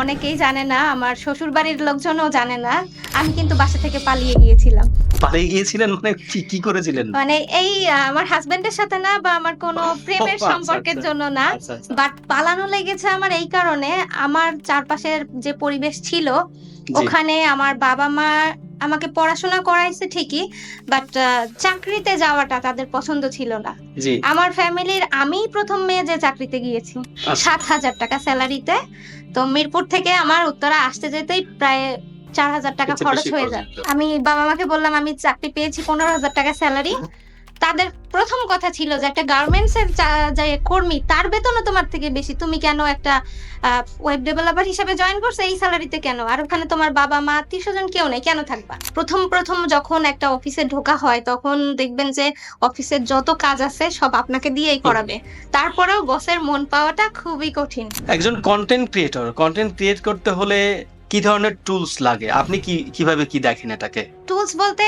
অনেকেই জানে না, আমার শ্বশুরবাড়ির লোকজনও জানে না। আমি কিন্তু বাসা থেকে পালিয়ে গিয়েছিলাম। পালিয়ে গিয়েছিলেন মানে কি করেছিলেন? মানে এই আমার হাসব্যান্ডের সাথে না বা আমার কোনো ও প্রেমের আচ্ছা, সম্পর্কের আচ্ছা। জন্য না। আচ্ছা, আচ্ছা। বাট পালানো লেগেছে আমার এই কারণে, আমার চারপাশের যে পরিবেশ ছিল, জি, ওখানে আমার বাবা-মা আমাকে পড়াশোনা করাইছে ঠিকই, বাট চাকরিতে যাওয়াটা তাদের পছন্দ ছিল না। জি। আমার ফ্যামিলির আমিই ১ম মেয়ে যে চাকরিতে গিয়েছি। আচ্ছা। ৳৭,০০০ সেলারিতে। তো মিরপুর থেকে আমার উত্তরা আসতে যেতেই প্রায় ৳৪,০০০ এর চেয়ে খরচ বেশি হয়ে খরচ যায়। হতো। আমি বাবা-মাকে বললাম আমি চাকরি পেয়েছি ৳১৫,০০০ সেলারি। তাদের ১ম কথা ছিল যে, "একটা গার্মেন্টস এর যে কর্মী তার বেতনও তোমার থেকে বেশি। তুমি কেন একটা আ ওয়েব ডেভেলপার হিসেবে জয়েন করছো এই সেলারিতে কেন? আর ওখানে তোমার বাবা-মা, আত্মীয়স্বজন কেউ নেই। কেন থাকবা?" ১ম যখন একটা অফিসে ঢোকা হয় তখন দেখবেন যে অফিসের যত কাজ আছে সব আপনাকে দিয়েই হুম। করাবে। তারপরেও বসের মন পাওয়াটা খুবই কঠিন। একজন কনটেন্ট ক্রিয়েট করতে হলে কি ধরনের টুলস লাগে? আপনি কিভাবে কি দেখেন এটাকে? টুলস বলতে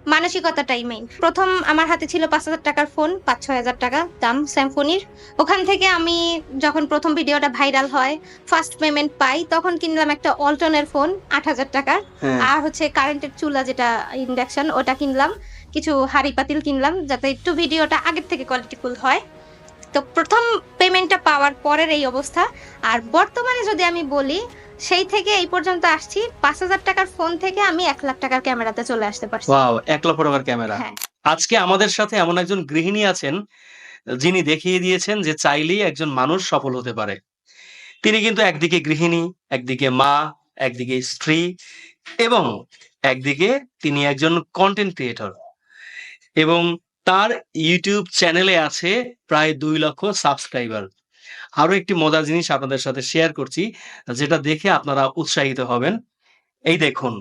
মানসিকতাটাই মেইন। ১ম আমার হাতে ছিল ৳৫,০০০ র ফোন, ৳৫,০০০-৬,০০০ দাম স্যামসনির। ওখান থেকে আমি যখন ১ম ভিডিওটা ভাইরাল হয়, ফার্স্ট পেমেন্ট পাই, তখন কিনলাম একটা ওয়ালটনের ফোন ৳৮,০০০। হ্যাঁ। আর হচ্ছে কারেন্টের চুলা যেটা ইন্ডাকশন ওটা কিনলাম। কিছু হাঁড়ি-পাতিল কিনলাম যাতে একটু ভিডিওটা আগের থেকে কোয়ালিটিফুল হয়। তো ১ম পেমেন্টটা পাওয়ার পরের এই অবস্থা। আর বর্তমানে যদি আমি বলি, সেই থেকে এই পর্যন্ত আসছি ৳৫,০০০ র ফোন থেকে আমি ৳১,০০,০০০ র ক্যামেরাতে চলে আসতে পারছি। ওয়াও! ৳১,০০,০০০ ক্যামেরা। হ্যাঁ, আজকে আমাদের সাথে এমন একজন গৃহিণী আছেন, যিনি দেখিয়ে দিয়েছেন যে চাইলেই একজন মানুষ সফল হতে পারে। তিনি কিন্তু একদিকে গৃহিণী, একদিকে মা, একদিকে স্ত্রী এবং একদিকে তিনি একজন কনটেন্ট ক্রিয়েটর এবং তার YouTube চ্যানেলে আছে প্রায় ২,০০,০০০ সাবস্ক্রাইবার। আরো একটি মজার জিনিস আপনাদের সাথে শেয়ার করছি, যেটা দেখে আপনারা উৎসাহিত হবেন। এই দেখুন,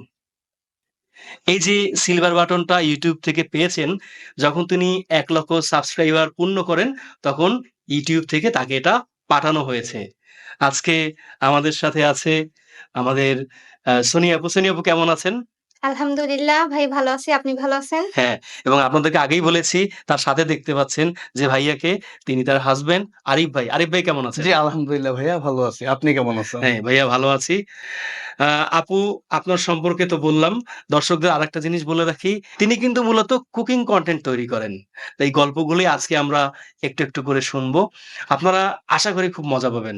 এই যে সিলভার বাটনটা YouTube থেকে পেয়েছেন, যখন তিনি ১,০০,০০০ সাবস্ক্রাইবার পূর্ণ করেন, তখন YouTube থেকে তাকে এটা পাঠানো হয়েছে। আজকে আমাদের সাথে আছে আমাদের সনি আপু। সনি আপু কেমন আছেন? আলহামদুলিল্লাহ ভাই ভালো আছি। আপনি ভালো আছেন? হ্যাঁ, এবং আপনাদেরকে আগেই বলেছি, তার সাথে দেখতে পাচ্ছেন যে ভাইয়াকে, তিনি তার হাসব্যান্ড আরিফ ভাই। আরিফ ভাই কেমন আছেন? জি, আলহামদুলিল্লাহ ভাইয়া ভালো আছি। আপনি কেমন আছেন? হ্যাঁ, ভাইয়া ভালো আছি। আ আপু আপনার সম্পর্কে তো বললাম। দর্শকদের আরেকটা জিনিস বলে রাখি, তিনি কিন্তু মূলত কুকিং কনটেন্ট তৈরি করেন। তো এই গল্পগুলোই আজকে আমরা একটু করে শুনবো। আপনারা আশা করি খুব মজা পাবেন।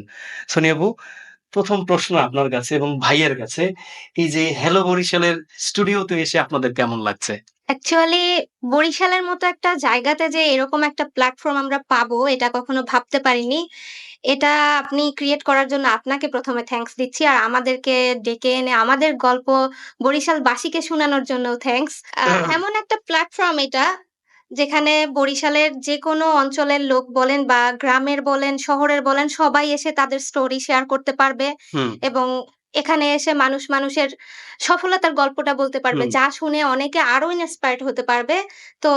সোনি আপু, ১ম প্রশ্ন আপনার কাছে এবং ভাইয়ের কাছে, এই যে হ্যালো বরিশালের স্টুডিওতে এসে আপনাদের কেমন লাগছে? অ্যাকচুয়ালি বরিশালের মতো একটা জায়গাতে যে এরকম একটা প্ল্যাটফর্ম আমরা পাবো এটা কখনো ভাবতে পারিনি। এটা আপনি ক্রিয়েট করার জন্য আপনাকে ১ম এ থ্যাংকস দিচ্ছি। আর আমাদেরকে ডেকে এনে আমাদের গল্প বরিশালবাসীকে শোনানোর জন্যও থ্যাংকস। এমন একটা প্ল্যাটফর্ম এটা যেখানে বরিশালের যেকোনো অঞ্চলের লোক বলেন বা গ্রামের বলেন, শহরের বলেন সবাই এসে তাদের স্টোরি শেয়ার করতে পারবে হুম, এবং এখানে এসে মানুষের সফলতার গল্পটা বলতে পারবে। হুম। যা শুনে অনেকে আরো ইন্সপায়ার্ড হতে পারবে। তো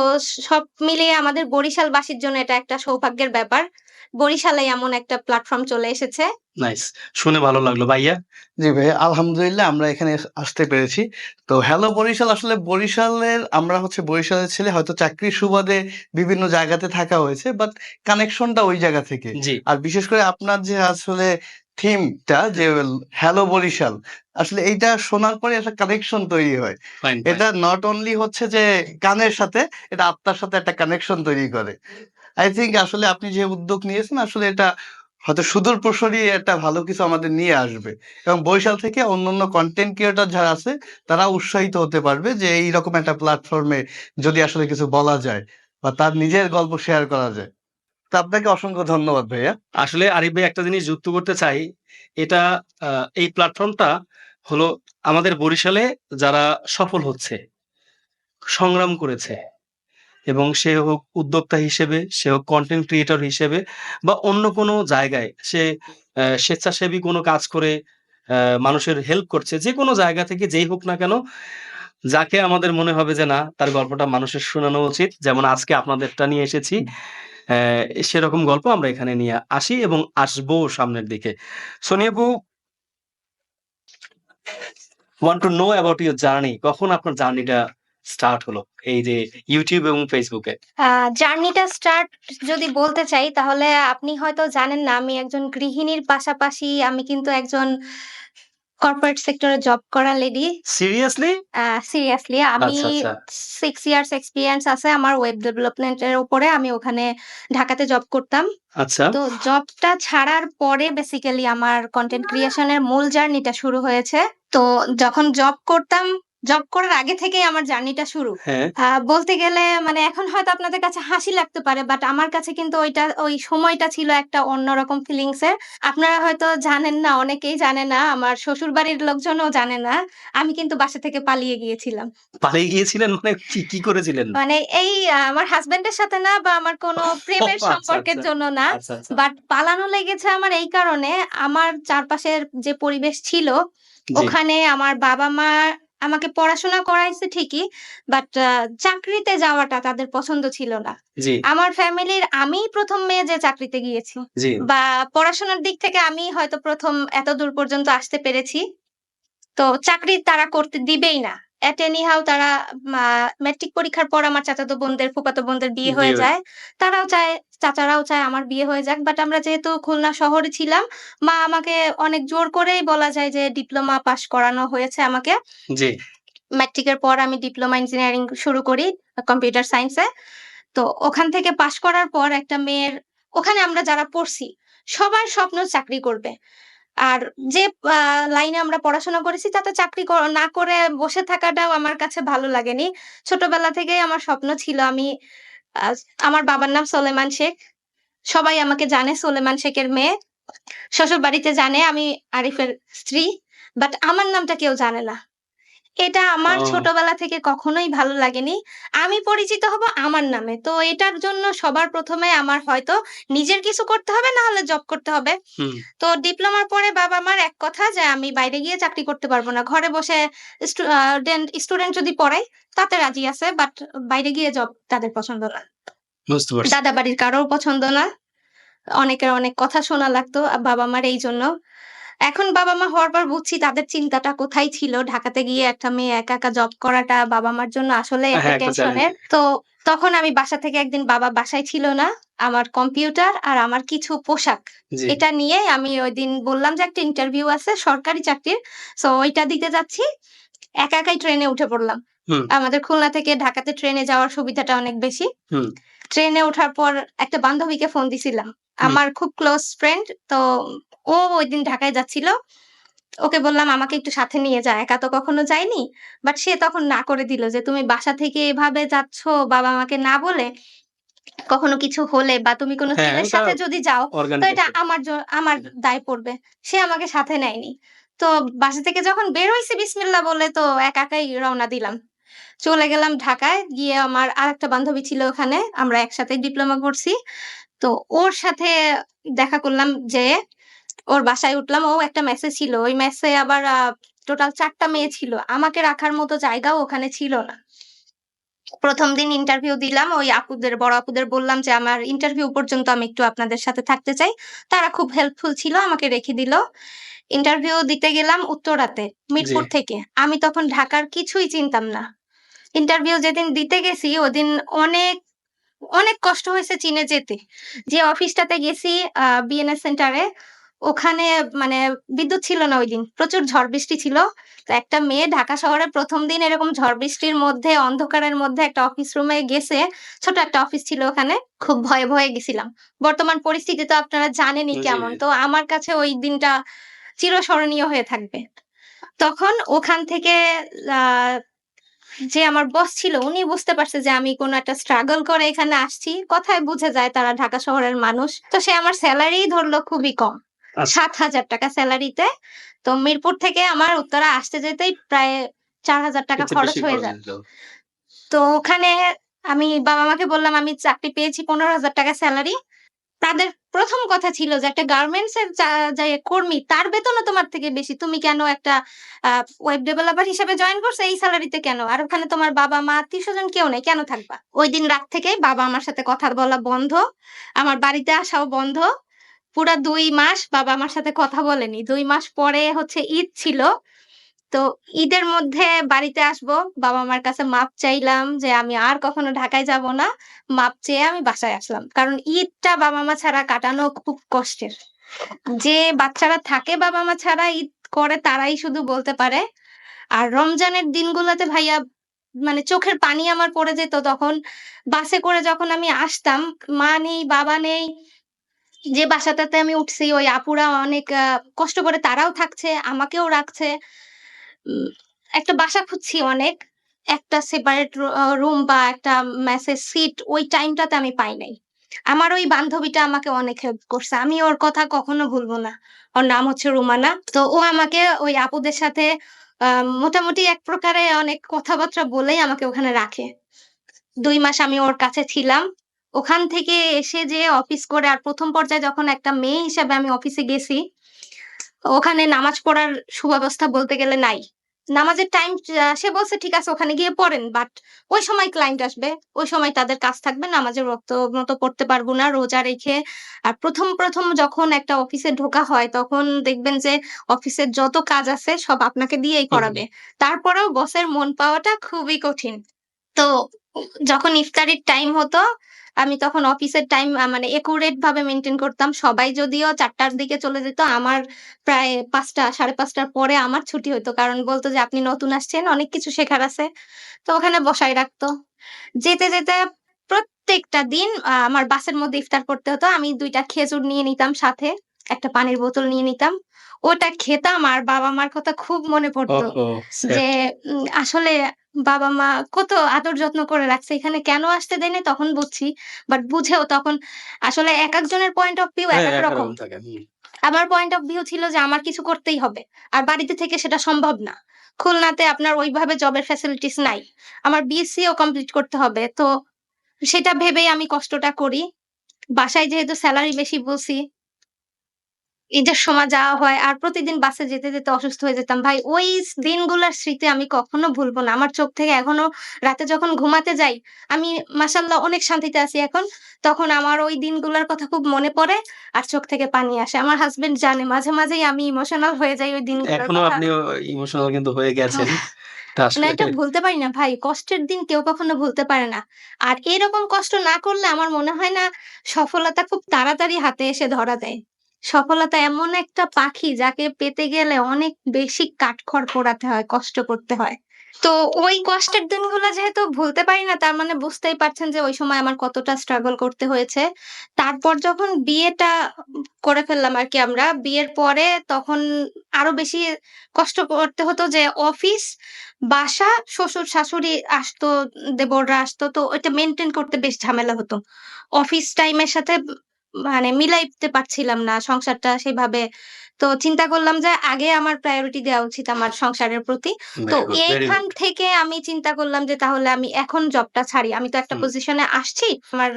সব মিলিয়ে আমাদের বরিশালবাসীর জন্য এটা একটা সৌভাগ্যের ব্যাপার। বরিশালে এমন একটা প্ল্যাটফর্ম চলে এসেছে। নাইস। শুনে ভালো লাগলো। ভাইয়া? জি ভাইয়া, আলহামদুলিল্লাহ আমরা এখানে আসতে পেরেছি। তো হ্যালো বরিশাল আসলে বরিশালের আমরা হচ্ছে বরিশালের ছেলে হয়তো চাকরির সুবাদে বিভিন্ন জায়গাতে থাকা হয়েছে। বাট কানেকশনটা ওই জায়গা থেকে। জি। আর বিশেষ করে আপনার যে আসলে থিমটা যে হ্যালো বরিশাল আসলে এইটা শোনার পরে একটা কানেকশন তৈরি হয়। Fine, fine. এটা নট অনলি হচ্ছে যে গানের সাথে, এটা আত্মার সাথে একটা কানেকশন তৈরি করে। আই থিংক আসলে আপনি যে উদ্যোগ নিয়েছেন আসলে এটা হয়তো সুদূর প্রসারী একটা ভালো কিছু আমাদের নিয়ে আসবে এবং বরিশাল থেকে অন্যান্য কন্টেন্ট ক্রিয়েটর যারা আছে তারা উৎসাহিত হতে পারবে যে এইরকম একটা প্ল্যাটফর্মে যদি আসলে কিছু বলা যায় বা তার নিজের গল্প শেয়ার করা যায়। তো আপনাকে অসংখ্য ধন্যবাদ ভাইয়া। আসলে আরিফ ভাই একটা জিনিস যুক্ত করতে চাই। এটা আ এই প্ল্যাটফর্মটা হলো আমাদের বরিশালে যারা সফল হচ্ছে, সংগ্রাম করেছে এবং সে হোক উদ্যোক্তা হিসেবে, সে হোক কনটেন্ট ক্রিয়েটর হিসেবে বা অন্য কোনো জায়গায় সে স্বেচ্ছাসেবী কোনো কাজ করে মানুষের হেল্প করছে। যেকোনো জায়গা থেকে যেই হোক না কেন, যাকে আমাদের মনে হবে যে না, তার গল্পটা মানুষের শোনানো উচিত। যেমন আজকে আপনাদেরটা নিয়ে এসেছি। সেরকম গল্প আমরা এখানে নিয়ে আসি এবং আসবো সামনের দিকে। সোনি আপু, want to know about your journey, কখন আপনার জার্নিটা স্টার্ট হলো এই যে YouTube এবং Facebook এ? জার্নিটা স্টার্ট যদি বলতে চাই তাহলে আপনি হয়তো জানেন না আমি একজন গৃহিণীর পাশাপাশি আমি কিন্তু একজন কর্পোরেট সেক্টরে জব করা লেডি। সিরিয়াসলি? সিরিয়াসলি আমি আচ্ছা, আচ্ছা, 6 ইয়ার্স এক্সপেরিয়েন্স আছে আমার ওয়েব ডেভেলপমেন্ট এর উপরে। আমি ওখানে ঢাকাতে জব করতাম। আচ্ছা। তো জবটা ছাড়ার পরে বেসিক্যালি আমার কনটেন্ট ক্রিয়েশন এর মূল জার্নিটা শুরু হয়েছে। তো যখন জব করতাম, জব করার আগে থেকেই আমার জার্নিটা শুরু। হ্যাঁ, বলতে গেলে মানে এখন হয়তো আপনাদের কাছে হাসি লাগতে পারে, বাট আমার কাছে কিন্তু ওই সময়টা ছিল একটা অন্যরকম ফিলিংস এর। আপনারা হয়তো জানেন না, অনেকেই জানে না, আমার শ্বশুরবাড়ির লোকজনও জানে না। আমি কিন্তু বাসা থেকে পালিয়ে গিয়েছিলাম। পালিয়ে গিয়েছিলেন মানে কি করেছিলেন? মানে এই আমার হাসব্যান্ডের সাথে না বা আমার কোনো ও প্রেমের আচ্ছা, সম্পর্কের আচ্ছা, জন্য না। আচ্ছা, আচ্ছা। বাট পালানো লেগেছে আমার এই কারণে, আমার চারপাশের যে পরিবেশ ছিল, জি, ওখানে আমার বাবা-মা আমাকে পড়াশোনা করাইছে ঠিকই, বাট চাকরিতে যাওয়াটা তাদের পছন্দ ছিল না। জি, আমার ফ্যামিলির আমিই ১ম মেয়ে যে চাকরিতে গিয়েছি। জি, বা পড়াশোনার দিক থেকে আমিই হয়তো ১ম এতদূর পর্যন্ত আসতে পেরেছি। তো চাকরি তারা করতে দিবেই না। এট এনি হাউ তারা মা মেট্রিক পরীক্ষার পর আমার চাচাতো বোনদের, ফুফাতো বোনদের বিয়ে হয়ে বিয়ে যায়। তারাও চায়, চাচারাও চায় আমার বিয়ে হয়ে যাক। বাট আমরা যেহেতু খুলনা শহরে ছিলাম, মা আমাকে অনেক জোর করেই বলা যায় যে ডিপ্লোমা পাস করানো হয়েছে আমাকে। জি, ম্যাট্রিকের পর আমি ডিপ্লোমা ইঞ্জিনিয়ারিং শুরু করি কম্পিউটার সায়েন্সে। তো ওখান থেকে পাস করার পর একটা মেয়ের, ওখানে আমরা যারা পড়ছি সবার স্বপ্ন চাকরি করবে। আর যে আ লাইনে আমরা পড়াশোনা করেছি তাতে চাকরি না করে বসে থাকাটাও আমার কাছে ভালো লাগেনি। ছোটবেলা থেকেই আমার স্বপ্ন ছিল আমি আ আমার বাবার নাম সোলেমান শেখ। সবাই আমাকে জানে সোলেমান শেখের মেয়ে। শ্বশুরবাড়িতে জানে আমি আরিফের স্ত্রী। বাট আমার নামটা কেউ জানে না। এটা আমার ও ছোটবেলা থেকে কখনোই ভালো লাগেনি। আমি পরিচিত হব আমার নামে। তো এটার জন্য সবার ১ম এ আমার হয়তো নিজের কিছু করতে হবে, না হলে জব করতে হবে। হুম, তো ডিপ্লোমার পরে বাবা-মার এক কথা যে আমি বাইরে গিয়ে চাকরি করতে পারব না। ঘরে বসে স্টুডেন্ট যদি পড়াই তাতে রাজি আছে। বাট বাইরে গিয়ে জব তাদের পছন্দ না। বুঝতে পারছি। দাদা-বাড়ির কারোর পছন্দ না। অনেকের অনেক কথা শোনা লাগতো বাবা-মার এইজন্য। এখন বাবা-মা হওয়ার পর বুঝছি তাদের চিন্তাটা কোথায় ছিল। ঢাকাতে গিয়ে একটা মেয়ে একা, একা জব করাটা বাবা-মার জন্য আসলেই একটা হ্যাঁ, একটা টেনশনের। চ্যালেঞ্জিং। তো তখন আমি বাসা থেকে একদিন, বাবা বাসায় ছিল না। আমার কম্পিউটার আর আমার কিছু পোশাক, জি, এটা নিয়ে আমি ঐদিন বললাম যে একটা ইন্টারভিউ আছে সরকারি চাকরির। সো ওইটা দিতে যাচ্ছি। একা একাই ট্রেনে উঠে পড়লাম। হুম, আমাদের খুলনা থেকে ঢাকাতে ট্রেনে যাওয়ার সুবিধাটা অনেক বেশি। হুম, ট্রেনে ওঠার পর একটা বান্ধবীকে ফোন দিছিলাম। হুম, আমার খুব ক্লোজ ফ্রেন্ড। তো ও ঐদিন ঢাকায় যাচ্ছিল। ওকে বললাম, "আমাকে একটু সাথে নিয়ে যা। একা তো কখনো যাইনি।" বাট সে তখন না করে দিল যে, "তুমি বাসা থেকে এভাবে যাচ্ছ বাবা-মাকে না বলে, কখনো কিছু হলে বা তুমি কোন হ্যাঁ, ছেলের ওটা সাথে যদি যাও, তো অর্গানিক এটা একটা আমার দায় পড়বে।" সে আমাকে সাথে নেয়নি। তো বাসা থেকে যখন বের হইছি বিসমিল্লাহ বলে তো একা একাই রওনা দিলাম। চলে গেলাম ঢাকায়। গিয়ে আমার আরেকটা বান্ধবী ছিল ওখানে। আমরা একসাথেই ডিপ্লোমা করছি। তো ওর সাথে দেখা করলাম যেয়ে ওর বাসায় উঠলাম। ও একটা মেসে ছিল। ওই মেসে আবার টোটাল ৪ টা মেয়ে ছিল। আমাকে রাখার মতো জায়গাও ওখানে ছিল না। ১ম দিন ইন্টারভিউ দিলাম। ওই আপুদের, বড় আপুদের বললাম যে, "আমার ইন্টারভিউ পর্যন্ত আমি একটু আপনাদের সাথে থাকতে চাই।" তারা খুব হেল্পফুল ছিল। আমাকে রেখে দিল। ইন্টারভিউ দিতে গেলাম উত্তরাতে, জি, মিরপুর থেকে। আমি তখন ঢাকার কিছুই চিনতাম না। ইন্টারভিউ যেদিন দিতে গেছি ওদিন অনেক অনেক কষ্ট হয়েছে চীনে যেতে। যে অফিসটাতে গেছি বিএনএস সেন্টারে, ওখানে মানে বিদ্যুৎ ছিল না ঐদিন। প্রচুর ঝড় বৃষ্টি ছিল। তো একটা মেয়ে ঢাকা শহরে ১ম দিন এরকম ঝড় বৃষ্টির মধ্যে, অন্ধকারের মধ্যে একটা অফিস রুমে গেছে। ছোট একটা অফিস ছিল ওখানে। খুব ভয়ে, ভয়ে গেছিলাম। বর্তমান পরিস্থিতি তো আপনারা জানেনই জি, কেমন। জি, তো আমার কাছে ওই দিনটা চিরস্মরণীয় হয়ে থাকবে। তখন ওখান থেকে আ যে আমার বস ছিল উনি বুঝতে পারছে যে আমি কোন একটা স্ট্রাগল করে এখানে আসছি। কথায় বুঝে যায় তারা ঢাকা শহরের মানুষ। তো সে আমার সেলারিই ধরল খুবই কম। আচ্ছা, ৳৭,০০০ সেলারিতে। তো মিরপুর থেকে আমার উত্তরা আসতে যেতেই প্রায় ৳৪,০০০ এর চেয়ে খরচ বেশি হয়ে খরচ যায়। হয়ে যেত। তো ওখানে আমি বাবা-মাকে বললাম আমি চাকরি পেয়েছি ৳১৫,০০০ সেলারি। তাদের ১ম কথা ছিল যে, "একটা গার্মেন্টস এর যে কর্মী তার বেতনও তোমার থেকে বেশি। তুমি কেন একটা আ ওয়েব ডেভেলপার হিসেবে জয়েন করছো এই সেলারিতে কেন? আর ওখানে তোমার বাবা-মা আত্মীয়স্বজন কেউ নেই। কেন থাকবা?" ঐদিন রাত থেকেই বাবা আমার সাথে কথা বলা বন্ধ। আমার বাড়িতে আসাও বন্ধ। পুরা ২ মাস বাবা আমার সাথে কথা বলেনি। ২ মাস পরে হচ্ছে ঈদ ছিল। তো ঈদের মধ্যে বাড়িতে আসবো। বাবা-মার কাছে মাপ চাইলাম যে, "আমি আর কখনো ঢাকায় যাব না।" মাপ চেয়ে আমি বাসায় আসলাম। কারণ ঈদটা বাবা-মা ছাড়া কাটানো খুব কষ্টের। যে বাচ্চারা থাকে বাবা-মা ছাড়া ঈদ করে তারাই শুধু বলতে পারে। আর রমজানের দিনগুলোতে ভাইয়া মানে চোখের পানি আমার পড়ে যেত তখন বাসে করে যখন আমি আসতাম, মা নেই, বাবা নেই। যে বাসাটাতে আমি উঠছি ওই আপুরা অনেক কষ্ট করে তারাও থাকছে, আমাকেও রাখছে। উম একটা বাসা খুঁজছি অনেক। একটা সেপারেট রুম বা একটা মেসের সিট ওই টাইমটাতে আমি পাই নাই। আমার ওই বান্ধবীটা আমাকে অনেক হেল্প করছে। আমি ওর কথা কখনো ভুলব না। ওর নাম হচ্ছে রুমানা। তো ও আমাকে ওই আপুদের সাথে আ মোটামুটি এক প্রকারে অনেক কথাবার্তা বলেই আমাকে ওখানে রাখে। ২ মাস আমি ওর কাছে ছিলাম। ওখান থেকে এসে যে অফিস করে আর ১ম পর্যায়ে যখন একটা মেয়ে হিসাবে আমি অফিসে গেছি, ওখানে নামাজ পড়ার সুব্যবস্থা বলতে গেলে নাই। নামাজের টাইম সে বলছে, "ঠিক আছে ওখানে গিয়ে পড়েন।" বাট ওই সময় ক্লায়েন্ট আসবে। ওই সময় তাদের কাজ থাকবে। নামাজের ওয়াক্ত মতো পড়তে পারব না রোজা রেখে। আর ১ম যখন একটা অফিসে ঢোকা হয় তখন দেখবেন যে অফিসের যত কাজ আছে সব আপনাকে দিয়েই হুম, হুম। করাবে। তারপরেও বসের মন পাওয়াটা খুবই কঠিন। তো যখন ইফতারির টাইম হতো, আমি তখন অফিসের টাইম মানে একুরেট ভাবে মেইনটেইন করতাম। সবাই যদিও ৪ঃ০০ র দিকে চলে যেত, আমার প্রায় ৫ঃ০০ ৫ঃ৩০ র পরে আমার ছুটি হইতো। কারণ বলত যে, "আপনি নতুন আসছেন, অনেক কিছু শেখার আছে।" তো ওখানে বসায় রাখতো। যেতে প্রত্যেকটা দিন আমার বাসের মধ্যে ইফতার করতে হতো। আমি ২ টা খেজুর নিয়ে নিতাম সাথে, একটা পানির বোতল নিয়ে নিতাম। ওটা খেতাম আর বাবা-মার কথা খুব মনে পড়তো। ওহহো! স্যাড। যে আসলে বাবা-মা কত আদর যত্ন করে রাখছে। এখানে কেন আসতে দেয় নাই তখন বুঝছি। বাট বুঝেও তখন আসলে একেকজনের পয়েন্ট অফ ভিউ হ্যাঁ, একেক রকম। একরকম থাকে। হুম। আমার পয়েন্ট অফ ভিউ ছিল যে আমার কিছু করতেই হবে। আর বাড়িতে থেকে সেটা সম্ভব না। খুলনাতে আপনার ওইভাবে জবের ফ্যাসিলিটিস নাই। আমার বিএসসি ও কমপ্লিট করতে হবে। তো সেটা ভেবেই আমি কষ্টটা করি। বাসায় যেহেতু সেলারি বেশি বলছি, ঈদের সময় যাওয়া হয় আর প্রতিদিন বাসে যেতে অসুস্থ হয়ে যেতাম। ভাই ওই দিনগুলার স্মৃতি আমি কখনো ভুলব না। আমার চোখ থেকে এখনো রাতে যখন ঘুমাতে যাই, আমি মাশাআল্লাহ অনেক শান্তিতে আছি এখন। তখন আমার ওই দিনগুলার কথা খুব মনে পড়ে আর চোখ থেকে পানি আসে। আমার হাসব্যান্ড জানে মাঝে মাঝেই আমি ইমোশনাল হয়ে যাই ওই দিনগুলোর এখনো কথা আপনি ইমোশনাল কিন্তু হয়ে গেছেন। এটা না আসলে এটা ভুলতে পারি না ভাই। কষ্টের দিন কেউ কখনো ভুলতে পারে না। আর এরকম কষ্ট না করলে আমার মনে হয় না সফলতা খুব তাড়াতাড়ি হাতে এসে ধরা দেয়। সফলতা এমন একটা পাখি যাকে পেতে গেলে অনেক বেশি কাঠখড় পোড়াতে হয়, কষ্ট করতে হয়। তো ওই কষ্টের দিনগুলো যেহেতু ভুলতে পারি না তার মানে বুঝতেই পারছেন যে ওই সময় আমার কতটা স্ট্রাগল করতে হয়েছে। তারপর যখন বিয়েটা করে ফেললাম আরকি আমরা। বিয়ের পরে তখন আরো বেশি কষ্ট করতে হতো যে অফিস, বাসা, শ্বশুর-শাশুড়ি আসতো, দেবররা আসতো। তো ওইটা মেইনটেইন করতে বেশ ঝামেলা হতো। অফিস টাইমের সাথে মানে মিলাইতে পারছিলাম না সংসারটা সেভাবে। তো চিন্তা করলাম যে আগে আমার প্রায়োরিটি দেওয়া উচিত আমার সংসারের প্রতি। তো ভেরি গুড, ভেরি এইখান গুড। থেকে আমি চিন্তা করলাম যে তাহলে আমি এখন জবটা ছাড়ি। আমি তো একটা হুম, পজিশনে আসছি। আমার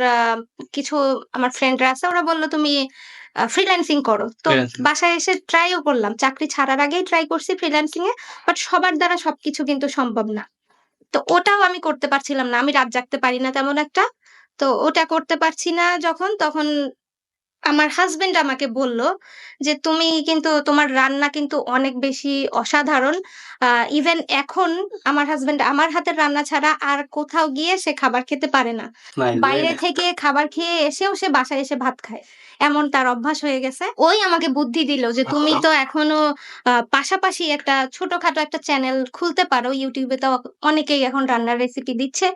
কিছু আমার ফ্রেন্ডরা আছে ওরা বলল, "তুমি ফ্রিল্যান্সিং করো।" তো ফ্রিল্যান্সিং। বাসায় এসে ট্রাইও করলাম। চাকরি ছাড়ার আগেই ট্রাই করছি ফ্রিল্যান্সিং এ। বাট সবার দ্বারা সবকিছু কিন্তু সম্ভব না। তো ওটাও আমি করতে পারছিলাম না। আমি রাত জাগতে পারি না তেমন একটা। তো ওটা করতে পারছি না যখন তখন আমার হাসব্যান্ড আমাকে বলল যে, "তুমি কিন্তু তোমার রান্না কিন্তু অনেক বেশি অসাধারণ। আ ইভেন এখন আমার হাসব্যান্ড আমার হাতের রান্না ছাড়া আর কোথাও গিয়ে সে খাবার খেতে পারে না। নাইস, ভেরি বাইরে নাইস। থেকে খাবার খেয়ে এসেও সে বাসায় এসে ভাত খায়। এমন তার অভ্যাস হয়ে গেছে। ওই আমাকে বুদ্ধি দিল যে, "তুমি তো এখনো পাশাপাশি একটা ছোটখাটো একটা চ্যানেল খুলতে পারো। YouTube এ তো অনেকেই এখন রান্নার রেসিপি দিচ্ছে।"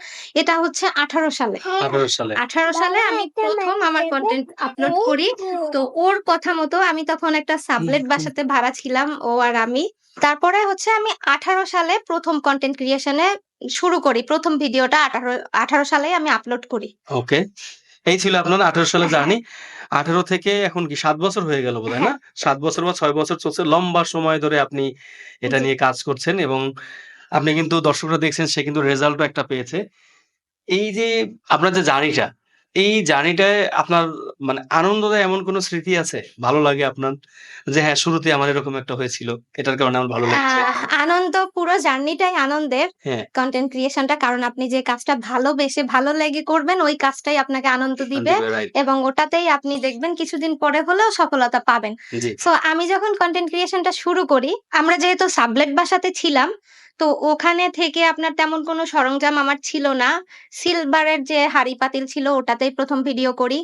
এটা হচ্ছে 18 সালে। ১৮ সালে। 18 সালে আমি ১ম আমার কনটেন্ট আপলোড করি। তো ওর কথা মতো আমি তখন একটা সাবলেট বাসাতে ভাড়া ছিলাম ও আর আমি। তারপরে হচ্ছে আমি 18 সালে ১ম কনটেন্ট ক্রিয়েশন এ শুরু করি। ১ম ভিডিওটা 18 সালেই আমি আপলোড করি। ওকে। এই ছিল আপনার ১৮ সালের হ্যাঁ, জার্নি। ১৮ থেকে এখন কি ৭ বছর হয়ে গেল বোধহয় না? হ্যাঁ, ৭ বছর বা ৬ বছর চলছে। লম্বা সময় ধরে আপনি এটা জি। নিয়ে কাজ করছেন এবং আপনি কিন্তু দর্শকরা দেখছেন সে কিন্তু রেজাল্টও একটা পেয়েছে। এই যে আপনার যে জার্নিটা, এই জার্নিটায় আপনার মানে আনন্দদায়ক এমন কোনো স্মৃতি আছে? ভালো লাগে আপনার? যে হ্যাঁ, শুরুতে আমার এরকম একটা হয়েছিল। এটার কারণে আমার ভালো লাগছে। আনন্দ পুরো জার্নিটাই আনন্দের। হ্যাঁ, কনটেন্ট ক্রিয়েশনটা কারণ আপনি যে কাজটা ভালোবেসে ভালো লেগে করবেন ওই কাজটাই আপনাকে আনন্দ দিবে দিবে রাইট। এবং ওটাতেই আপনি দেখবেন কিছুদিন পরে হলেও সফলতা পাবেন। জি। সো আমি যখন কনটেন্ট ক্রিয়েশনটা শুরু করি, আমরা যেহেতু সাবলেট বাসাতে ছিলাম, তো ওখানে থেকে আপনার তেমন কোনো সরঞ্জাম আমার ছিল না। সিলভারের যে হাঁড়ি-পাতিল ছিল ওটাতেই ১ম ভিডিও করি।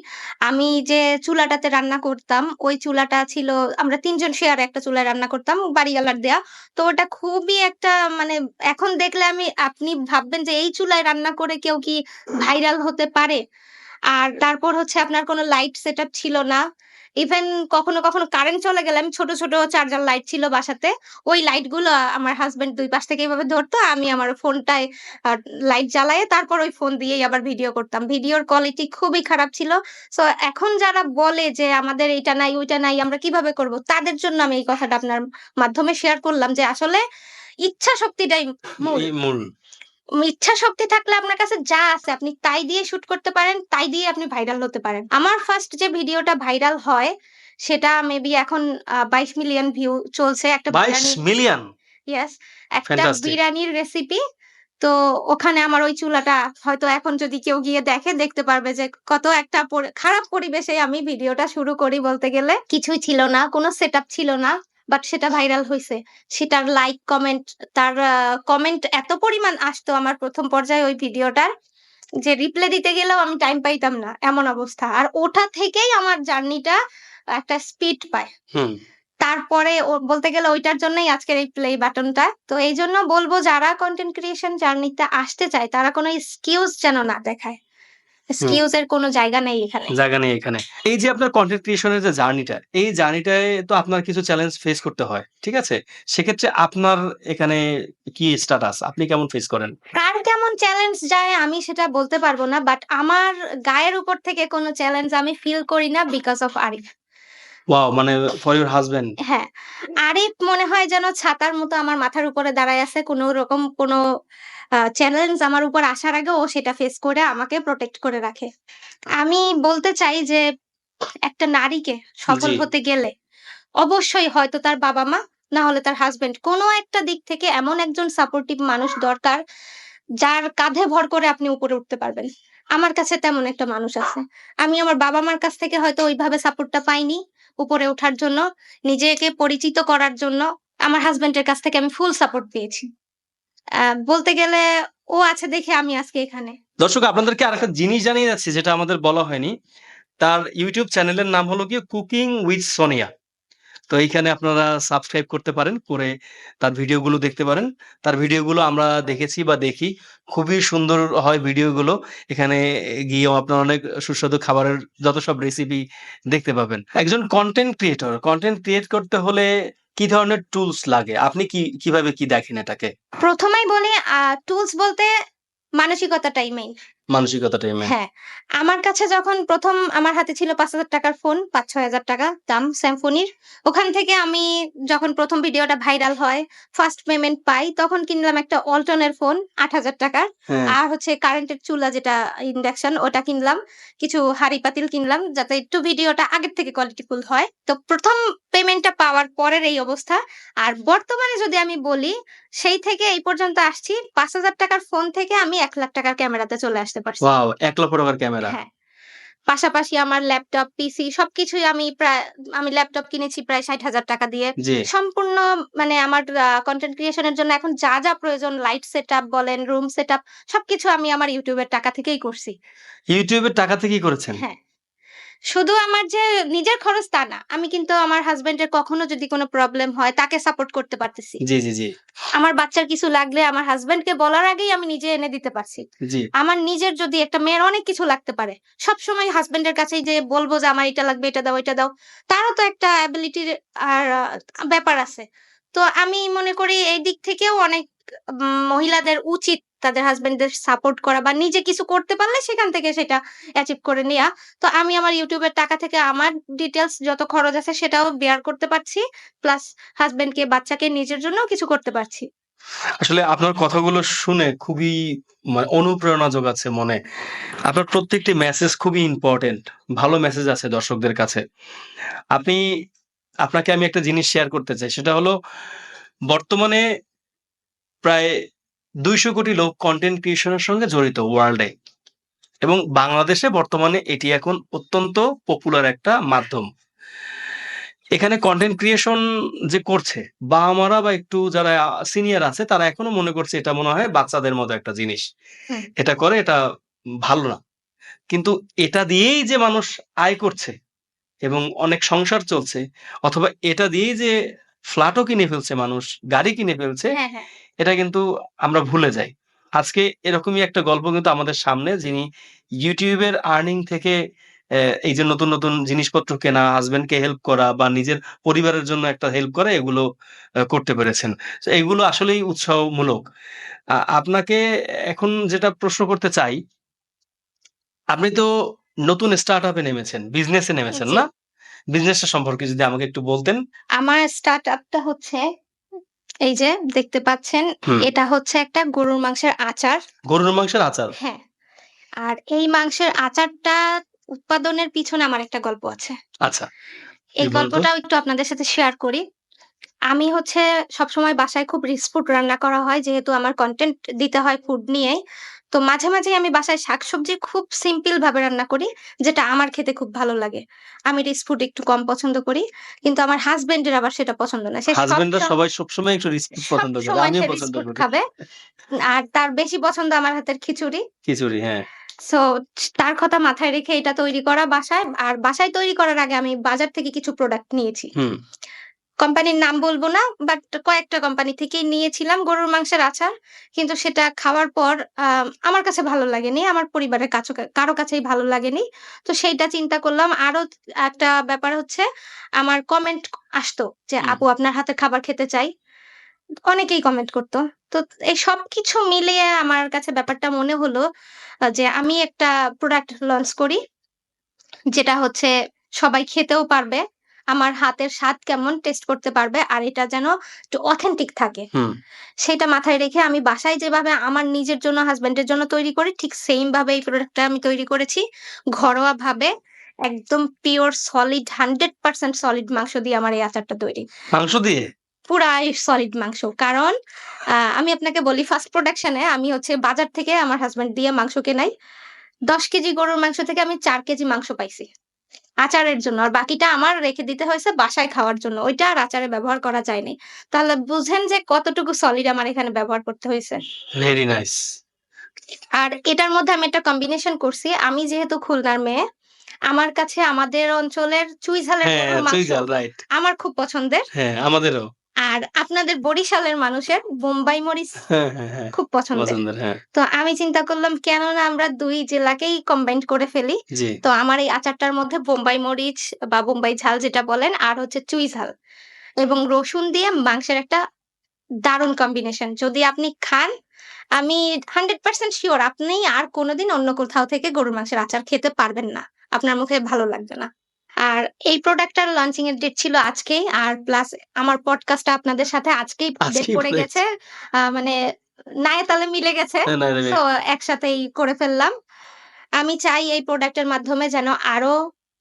আমি যে চুলাটাতে রান্না করতাম, ওই চুলাটা ছিল আমরা ৩ জন শেয়ারে একটা চুলায় রান্না করতাম, বাড়িওয়ালার দেয়া। তো ওটা খুবই একটা মানে এখন দেখলে আপনি ভাববেন যে এই চুলায় রান্না করে কেউ কি ভাইরাল হতে পারে? আর তারপর হচ্ছে আপনার কোনো লাইট সেটআপ ছিল না। ইভেন কখনো কারেন্ট চলে গেলে আমি ছোট চার্জার লাইট ছিল বাসাতে। ওই লাইটগুলো আমার হাসব্যান্ড ২ পাশ থেকে এভাবে ধরতো। আমি আমার ফোনটায় আ লাইট জ্বালায়ে তারপর ওই ফোন দিয়েই আবার ভিডিও করতাম। ভিডিওর কোয়ালিটি খুবই খারাপ ছিল। সো এখন যারা বলে যে আমাদের এইটা নাই, ওইটা নাই আমরা কিভাবে করব? তাদের জন্য আমি এই কথাটা আপনার মাধ্যমে শেয়ার করলাম যে আসলে ইচ্ছা শক্তিটাই মূল। মূল। ইচ্ছা শক্তি থাকলে আপনার কাছে যা আছে আপনি তাই দিয়ে শুট করতে পারেন, তাই দিয়ে আপনি ভাইরাল হতে পারেন। আমার ফার্স্ট যে ভিডিওটা ভাইরাল হয় সেটা মেবি এখন ২২ মিলিয়ন ভিউ চলছে। একটা ২২ বিরিয়ানির মিলিয়ন! ইয়েস, একটা ফ্যান্টাস্টিক! বিরিয়ানির রেসিপি। তো ওখানে আমার ওই চুলাটা হয়তো এখন যদি কেউ গিয়ে দেখে দেখতে পারবে যে কত একটা খারাপ পরিবেশে আমি ভিডিওটা শুরু করি বলতে গেলে। কিছুই ছিল না, কোন সেটআপ ছিল না। বাট সেটা ভাইরাল হইছে। সেটার লাইক, কমেন্ট তার কমেন্ট এত পরিমাণ আসতো আমার ১ম পর্যায়ে ওই ভিডিওটার যে রিপ্লাই দিতে গেলেও আমি টাইম পাইতাম না, এমন অবস্থা। আর ওটা থেকেই আমার জার্নিটা একটা স্পিড পায়। হুম। তারপরে বলতে গেলে ঐটার জন্যই আজকের এই প্লে বাটনটা। তো এইজন্য বলব যারা কনটেন্ট ক্রিয়েশন জার্নিতে আসতে চায় তারা কোন এক্সকিউজ যেন না দেখায়। হুম। এক্সকিউজ এর কোন জায়গা নেই এখানে। জায়গা নেই এখানে। এই যে আপনার কনটেন্ট ক্রিয়েশন এর যে জার্নিটা, এই জার্নিটায় তো আপনার কিছু চ্যালেঞ্জ ফেস করতে হয়। ঠিক আছে? সেক্ষেত্রে আপনার এখানে কি স্ট্যাটাস? আপনি কেমন ফেস করেন? কার কেমন চ্যালেঞ্জ যায় আমি সেটা বলতে পারব না। বাট আমার গায়ের উপর থেকে কোন চ্যালেঞ্জ আমি ফিল করি না বিকজ অফ আরিফ। ওয়াও! মানে ফর ইউর হাসব্যান্ড। হ্যাঁ, আরিফ মনে হয় যেন ছাতার মতো আমার মাথার উপরে দাঁড়ায় আছে। কোন রকম কোন চ্যালেঞ্জ আমার উপর আসার আগে ও সেটা ফেস করে আমাকে প্রটেক্ট করে রাখে। আমি বলতে চাই যে একটা নারীকে সফল জি। হতে গেলে অবশ্যই হয়তো তার বাবা-মা না হলে তার হাসব্যান্ড কোন একটা দিক থেকে এমন একজন সাপোর্টিভ মানুষ দরকার, যার কাঁধে ভর করে আপনি উপরে উঠতে পারবেন। আমার কাছে তেমন একটা মানুষ আছে। আমি আমার বাবা-মার কাছ থেকে হয়তো ওইভাবে সাপোর্টটা পাইনি উপরে ওঠার জন্য, নিজেকে পরিচিত করার জন্য। আমার হাসব্যান্ডের কাছ থেকে আমি ফুল সাপোর্ট পেয়েছি। বলতে গেলে ও আছে দেখে আমি আজকে এখানে। দর্শক আপনাদেরকে আরেকটা জিনিস জানিয়ে যাচ্ছি যেটা আমাদের বলা হয়নি। তার YouTube চ্যানেলের নাম হলো গিয়ে কুকিং উইথ সোনিয়া। তো এইখানে আপনারা সাবস্ক্রাইব করতে পারেন, করে তার ভিডিওগুলো দেখতে পারেন। তার ভিডিওগুলো আমরা দেখেছি বা দেখি। খুবই সুন্দর হয় ভিডিওগুলো। এখানে গিয়েও আপনারা অনেক সুস্বাদু খাবারের যত সব রেসিপি দেখতে পাবেন। একজন কনটেন্ট ক্রিয়েট করতে হলে কি ধরনের টুলস লাগে? আপনি কিভাবে কি দেখেন এটাকে? ১ম এই বলি টুলস বলতে মানসিকতাটাই মেইন। মানসিকতাটাই মেইন। হ্যাঁ, আমার কাছে যখন ১ম আমার হাতে ছিল ৳৫,০০০ র ফোন, ৳৫,০০০-৬,০০০ দাম Symphony র। ওখান থেকে আমি যখন ১ম ভিডিওটা ভাইরাল হয়, ফার্স্ট পেমেন্ট পাই, তখন কিনলাম একটা Walton এর ফোন ৳৮,০০০ হ্যাঁ। আর হচ্ছে কারেন্টের চুলা যেটা ইন্ডাকশন ওটা কিনলাম। কিছু হাঁড়ি-পাতিল কিনলাম যাতে একটু ভিডিওটা আগের থেকে কোয়ালিটিফুল হয়। তো ১ম পেমেন্টটা পাওয়ার পরের এই অবস্থা। আর বর্তমানে যদি আমি বলি, সেই থেকে এই পর্যন্ত আসছি ৳৫,০০০ র ফোন থেকে আমি ৳১,০০,০০০ র ক্যামেরাতে চলে আসতে পারছি। ওয়াও! ৳১,০০,০০০ ক্যামেরা। হ্যাঁ। পাশাপাশি আমার ল্যাপটপ, পিসি সবকিছুই আমি ল্যাপটপ কিনেছি প্রায় ৳৬০,০০০ দিয়ে। জি। সম্পূর্ণ মানে আমার কনটেন্ট ক্রিয়েশন এর জন্য এখন যা প্রয়োজন লাইট সেটআপ বলেন, রুম সেটআপ সবকিছু আমি আমার YouTube এর টাকা থেকেই করছি। YouTube এর টাকা থেকেই করেছেন? হ্যাঁ। শুধু আমার যে নিজের খরচ তা না। আমি কিন্তু আমার হাসব্যান্ডের কখনো যদি কোনো প্রবলেম হয় তাকে সাপোর্ট করতে পারতেছি। জি। আমার বাচ্চার কিছু লাগলে আমার হাসব্যান্ডকে বলার আগেই আমি নিজে এনে দিতে পারছি। জি। আমার নিজের যদি একটা মেয়ের অনেক কিছু লাগতে পারে। সবসময় হাসব্যান্ডের কাছেই যেয়ে বলব যে আমার এটা লাগবে, এটা দাও, ওইটা দাও। তারও তো একটা অ্যাবিলিটির আর ব্যাপার আছে। তো আমি মনে করি এই দিক থেকেও অনেক মহিলাদের উচিত তাদের হাসব্যান্ডদের সাপোর্ট করা বা নিজে কিছু করতে পারলে সেখান থেকে সেটা অ্যাচিভ করে নেয়া। তো আমি আমার YouTube এর টাকা থেকে আমার ডিটেইলস যত খরচ আছে সেটাও বেয়ার করতে পারছি। প্লাস হাসব্যান্ডকে, বাচ্চাকে নিজের জন্যও কিছু করতে পারছি। আসলে আপনার কথাগুলো শুনে খুবই অনুপ্রেরণা যোগাচ্ছে মনে। আপনার প্রত্যেকটি মেসেজ খুবই ইম্পোর্টেন্ট। ভালো মেসেজ আছে দর্শকদের কাছে। আপনি আপনাকে আমি একটা জিনিস শেয়ার করতে চাই। সেটা হলো বর্তমানে প্রায় ২০০ কোটি লোক কনটেন্ট ক্রিয়েশন এর সঙ্গে জড়িত ওয়ার্লডে। এবং বাংলাদেশে বর্তমানে এটি এখন অত্যন্ত পপুলার একটা মাধ্যম। এখানে কনটেন্ট ক্রিয়েশন যে করছে, বাবা-মারা বা একটু যারা সিনিয়র আছে তারা এখনো মনে করছে এটা মনে হয় বাচ্চাদের মতো একটা জিনিস। হুম। এটা করে এটা ভালো না। কিন্তু এটা দিয়েই যে মানুষ আয় করছে এবং অনেক সংসার চলছে অথবা এটা দিয়েই যে ফ্ল্যাটও কিনে ফেলছে মানুষ, গাড়ি কিনে ফেলছে, হ্যাঁ, হ্যাঁ। এটা কিন্তু আমরা ভুলে যাই। আজকে এরকমই একটা গল্প কিন্তু আমাদের সামনে যিনি YouTube এর আর্নিং থেকে এই যে নতুন, নতুন জিনিসপত্র কেনা, হাসব্যান্ডকে হেল্প করা বা নিজের পরিবারের জন্য একটা হেল্প করা এগুলো করতে পেরেছেন। তো এগুলো আসলেই উৎসাহমূলক। আপনাকে এখন যেটা প্রশ্ন করতে চাই, আপনি তো নতুন স্টার্টআপ এ নেমেছেন, বিজনেসে নেমেছেন জি। না? বিজনেসটা সম্পর্কে যদি আমাকে একটু বলতেন? আমার স্টার্টআপটা হচ্ছে এই যে দেখতে পাচ্ছেন, হুম। এটা হচ্ছে একটা গরুর মাংসের আচার। গরুর মাংসের আচার। হ্যাঁ। আর এই মাংসের আচারটা উৎপাদনের পিছনে আমার একটা গল্প আছে। আচ্ছা, এই বলুন তো? গল্পটাও একটু আপনাদের সাথে শেয়ার করি। আমি হচ্ছে সবসময় বাসায় খুব রিচ ফুড রান্না করা হয়। যেহেতু আমার কনটেন্ট দিতে হয় ফুড নিয়েই। তো মাঝে, মাঝেই আমি বাসায় শাকসবজি খুব সিম্পল ভাবে রান্না করি, যেটা আমার খেতে খুব ভালো লাগে। আমি রিচ ফুড একটু কম পছন্দ করি। কিন্তু আমার হাসব্যান্ডের আবার সেটা পছন্দ না। সে হাসব্যান্ডরা সবাই সবসময় একটু রিচ ফুড পছন্দ করে। সবসময় আমিও সে রিচ পছন্দ ফুড করি। খাবে। আর তার বেশি পছন্দ আমার হাতের খিচুড়ি। খিচুড়ি, হ্যাঁ। সো তার কথা মাথায় রেখে এটা তৈরি করা বাসায়। আর বাসায় তৈরি করার আগে আমি বাজার থেকে কিছু প্রোডাক্ট নিয়েছি। হুম, কোম্পানির নাম বলব না, বাট কয়েকটা কোম্পানি থেকেই নিয়েছিলাম গরুর মাংসের আচার। কিন্তু সেটা খাওয়ার পর আমার কাছে ভালো লাগেনি। আমার পরিবারের কারো কাছেই ভালো লাগেনি। তো সেইটা চিন্তা করলাম। আরো একটা ব্যাপার হচ্ছে আমার কমেন্ট আসতো যে, হুম, "আপু আপনার হাতের খাবার খেতে চাই।" অনেকেই কমেন্ট করত। তো এই সবকিছু মিলিয়ে আমার কাছে ব্যাপারটা মনে হলো যে আমি একটা প্রোডাক্ট লঞ্চ করি। যেটা হচ্ছে সবাই খেতেও পারবে। আমার হাতের স্বাদ কেমন টেস্ট করতে পারবে। আর এটা যেন একটু অথেন্টিক থাকে। হুম। সেটা মাথায় রেখে আমি বাসায় যেভাবে আমার নিজের জন্য, হাসব্যান্ডের জন্য তৈরি করি, ঠিক সেইম ভাবে এই প্রোডাক্টটা আমি তৈরি করেছি। ঘরোয়াভাবে একদম পিওর সলিড 100% সলিড মাংস দিয়ে আমার এই আচারটা তৈরি। মাংস দিয়ে? পুরাই সলিড মাংস। কারণ আমি আপনাকে বলি ফার্স্ট প্রোডাকশন এ আমি হচ্ছে বাজার থেকে আমার হাসব্যান্ড দিয়ে মাংস কেনাই। ১০ কেজি গরুর মাংস থেকে আমি ৪ কেজি মাংস পাইছি। আচারের জন্য। আর বাকিটা আমার রেখে দিতে হয়েছে বাসায় খাওয়ার জন্য। ওইটা আর আচারে ব্যবহার করা যায়নি। তাহলে বুঝেন যে কতটুকু সলিড আমার এখানে ব্যবহার করতে হইছে। Very nice. আর এটার মধ্যে আমি একটা কম্বিনেশন করছি। আমি যেহেতু খুলনার মেয়ে, আমার কাছে আমাদের অঞ্চলের চুইঝালের হ্যাঁ, গরুর মাংস চুইঝাল রাইট। আমার খুব পছন্দের। হ্যাঁ, আমাদেরও। আর আপনাদের বরিশালের মানুষের বোম্বাই মরিচ হ্যাঁ, হ্যাঁ, হ্যাঁ। খুব পছন্দের। পছন্দের, হ্যাঁ। তো আমি চিন্তা করলাম কেন না আমরা ২ জেলাকেই কম্বাইন্ড করে ফেলি। জি। তো আমার এই আচারটার মধ্যে বোম্বাই মরিচ বা বোম্বাই ঝাল যেটা বলেন আর হচ্ছে চুই ঝাল এবং রসুন দিয়ে মাংসের একটা দারুণ কম্বিনেশন। যদি আপনি খান, আমি 100% সিউর আপনি আর কোনদিন অন্য কোথাও থেকে গরুর মাংসের আচার খেতে পারবেন না। আপনার মুখে ভালো লাগবে না। আর এই প্রোডাক্টটার লঞ্চিং এর ডেট ছিল আজকেই। আর প্লাস আমার পডকাস্টটা আপনাদের সাথে আজকেই ডেট আজকেই পড়ে পড়ে গেছে। মানে নায়ে তালে মিলে গেছে। হ্যাঁ, না, সো একসাথেই করে ফেললাম। আমি চাই এই প্রোডাক্টের মাধ্যমে যেন আরো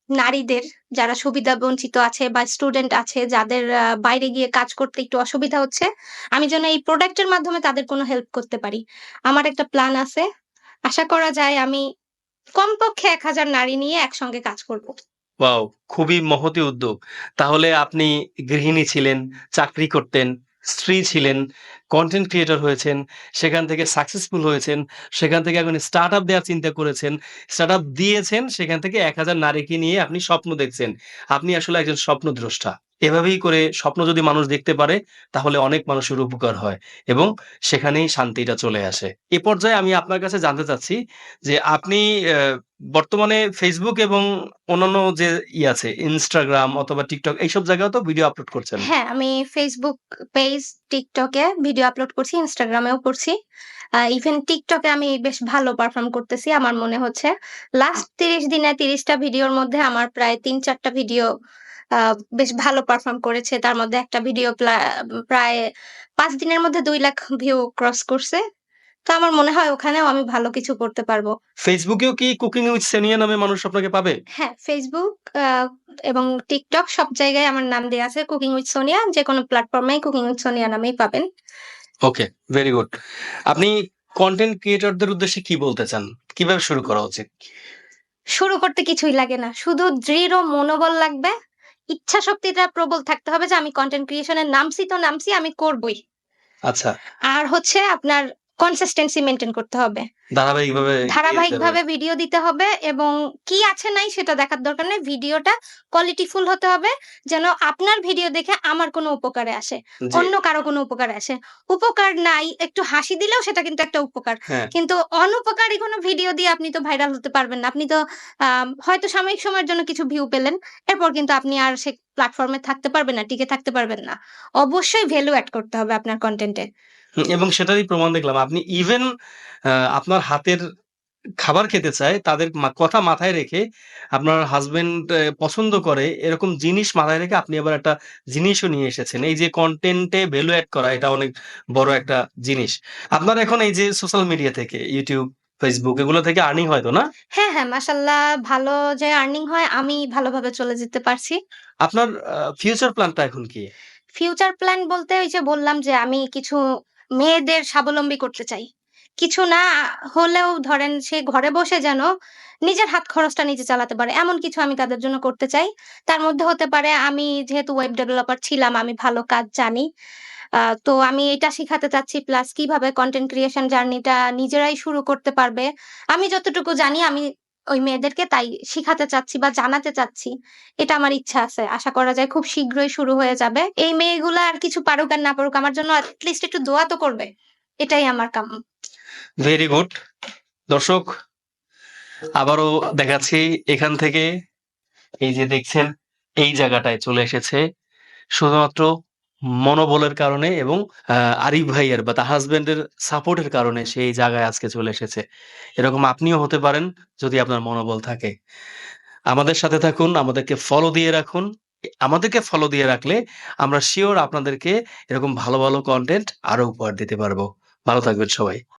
নারীদের যারা সুবিধা বঞ্চিত আছে বা স্টুডেন্ট আছে যাদের বাইরে গিয়ে কাজ করতে একটু অসুবিধা হচ্ছে, আমি যেন এই প্রোডাক্টের মাধ্যমে তাদের কোনো হেল্প করতে পারি। আমার একটা প্ল্যান আছে। আশা করা যায় আমি কমপক্ষে ১,০০০ নারী নিয়ে একসঙ্গে কাজ করব। ওয়াও! খুবই মহতী উদ্যোগ। তাহলে আপনি গৃহিণী ছিলেন, চাকরি করতেন, স্ত্রী ছিলেন, কনটেন্ট ক্রিয়েটর হয়েছেন, সেখান থেকে সাকসেসফুল হয়েছেন, সেখান থেকে এখন স্টার্টআপ দেওয়ার চিন্তা করেছেন। স্টার্টআপ দিয়েছেন, সেখান থেকে ১,০০০ নারীকে নিয়ে আপনি স্বপ্ন দেখছেন। আপনি আসলে একজন স্বপ্নদ্রষ্টা। এভাবেই করে স্বপ্ন যদি মানুষ দেখতে পারে, তাহলে অনেক মানুষের উপকার হয় এবং সেখানেই শান্তিটা চলে আসে। এ পর্যায়ে আমি আপনার কাছে জানতে চাচ্ছি যে আপনি বর্তমানে Facebook এবং অন্যান্য যে আছে Instagram অথবা TikTok এইসব জায়গায়ও তো ভিডিও আপলোড করছেন। হ্যাঁ, আমি Facebook পেজ, TikTok এ ভিডিও আপলোড করছি, Instagram এও করছি। ইভেন TikTok এ আমি বেশ ভালো পারফর্ম করতেছি আমার মনে হচ্ছে। লাস্ট ৩০ দিনে ৩০ টা ভিডিওর মধ্যে আমার প্রায় ৩-৪ টা ভিডিও আ বেশ ভালো পারফর্ম করেছে। তার মধ্যে একটা ভিডিও প্রায় ৫ দিনের মধ্যে ২ লাখ ভিউ ক্রস করছে। তো আমার মনে হয় ওখানেও আমি ভালো কিছু করতে পারব। Facebook এও কি কুকিং উইথ সানিয়া নামে মানুষ আপনাকে পাবে? হ্যাঁ, Facebook এবং TikTok সব জায়গায় আমার নাম দেয়া আছে কুকিং উইথ সোনিয়া। যেকোনো প্ল্যাটফর্মেই কুকিং উইথ সোনিয়া নামেই পাবেন। ওকে, ভেরি গুড। আপনি কনটেন্ট ক্রিয়েটরদের উদ্দেশ্যে কি বলতে চান? কিভাবে শুরু করা উচিত? শুরু করতে কিছুই লাগে না। শুধু দৃঢ় মনোবল লাগবে। ইচ্ছাশক্তিটা প্রবল থাকতে হবে যে আমি কনটেন্ট ক্রিয়েশন এ নামছি তো নামছি, আমি করবই। আচ্ছা, আর হচ্ছে আপনার কনসিস্টেন্সি মেইনটেইন করতে হবে। ধারাবাহিকভাবে এগিয়ে যেতে হবে। ধারাবাহিকভাবে ভিডিও দিতে হবে এবং কি আছে নাই সেটা দেখার দরকার নেই। ভিডিওটা কোয়ালিটিফুল হতে হবে যেন আপনার ভিডিও দেখে আমার কোনো উপকারে আসে। জি, অন্য কারো কোনো উপকারে আসে। উপকার নাই, একটু হাসি দিলেও সেটা কিন্তু একটা উপকার। হ্যাঁ। কিন্তু অনুপকারী কোনো ভিডিও দিয়ে আপনি তো ভাইরাল হতে পারবেন না। আপনি তো হয়তো সাময়িক সময়ের জন্য কিছু ভিউ পেলেন। এরপর কিন্তু আপনি আর সে প্ল্যাটফর্ম এ থাকতে পারবেন না, টিকে থাকতে পারবেন না। অবশ্যই ভ্যালু এড করতে হবে আপনার কনটেন্ট এ। এবং সেটারই প্রমাণ দেখলাম। আপনি ইভেন আপনার হাতের খাবার খেতে চায়, তাদের কথা মাথায় রেখে আপনার হাসব্যান্ড পছন্দ করে এরকম জিনিস মাথায় রেখে আপনি আবার একটা জিনিসও নিয়ে এসেছেন। এই যে কনটেন্ট এ ভ্যালু এড করা এটা অনেক বড় একটা জিনিস। আপনার এখন এই যে সোশ্যাল মিডিয়া থেকে YouTube, Facebook এগুলো থেকে আর্নিং হয় তো না? হ্যাঁ, হ্যাঁ, মাশাআল্লাহ ভালো যে আর্নিং হয় আমি ভালোভাবে চলে যেতে পারছি। আপনার ফিউচার প্ল্যানটা এখন কি? ফিউচার প্ল্যান বলতে ওই যে বললাম যে আমি কিছু মেয়েদের স্বাবলম্বী করতে চাই। কিছু না হলেও ধরেন সে ঘরে বসে যেন নিজের হাত খরচটা নিজে চালাতে পারে। এমন কিছু আমি তাদের জন্য করতে চাই। তার মধ্যে হতে পারে আমি যেহেতু ওয়েব ডেভেলপার ছিলাম, আমি ভালো কাজ জানি। তো আমি এটা শিখাতে চাচ্ছি প্লাস কিভাবে কনটেন্ট ক্রিয়েশন জার্নিটা নিজেরাই শুরু করতে পারবে। আমি যতটুকু জানি আমি ওই মেয়েদেরকে তাই শিখাতে চাচ্ছি বা জানাতে চাচ্ছি। এটা আমার ইচ্ছা আছে। আশা করা যায় খুব শীঘ্রই শুরু হয়ে যাবে। এই মেয়েগুলা আর কিছু পারুক আর না পারুক আমার জন্য এট লিস্ট একটু দোয়া তো করবে। এটাই আমার কাম্য। Very good. দর্শক আবারও দেখাচ্ছি এখান থেকে এই যে দেখছেন এই জায়গাটায় চলে এসেছে শুধুমাত্র মনোবলের কারণে এবং আ আরিফ ভাইয়ের বা তার হাসব্যান্ডের সাপোর্টের কারণে সে এই জায়গায় আজকে চলে এসেছে। এরকম আপনিও হতে পারেন যদি আপনার মনোবল থাকে। আমাদের সাথে থাকুন, আমাদেরকে ফলো দিয়ে রাখুন। আমাদেরকে ফলো দিয়ে রাখলে আমরা সিওর আপনাদেরকে এরকম ভালো, ভালো কনটেন্ট আরো উপহার দিতে পারবো। ভালো থাকবেন সবাই।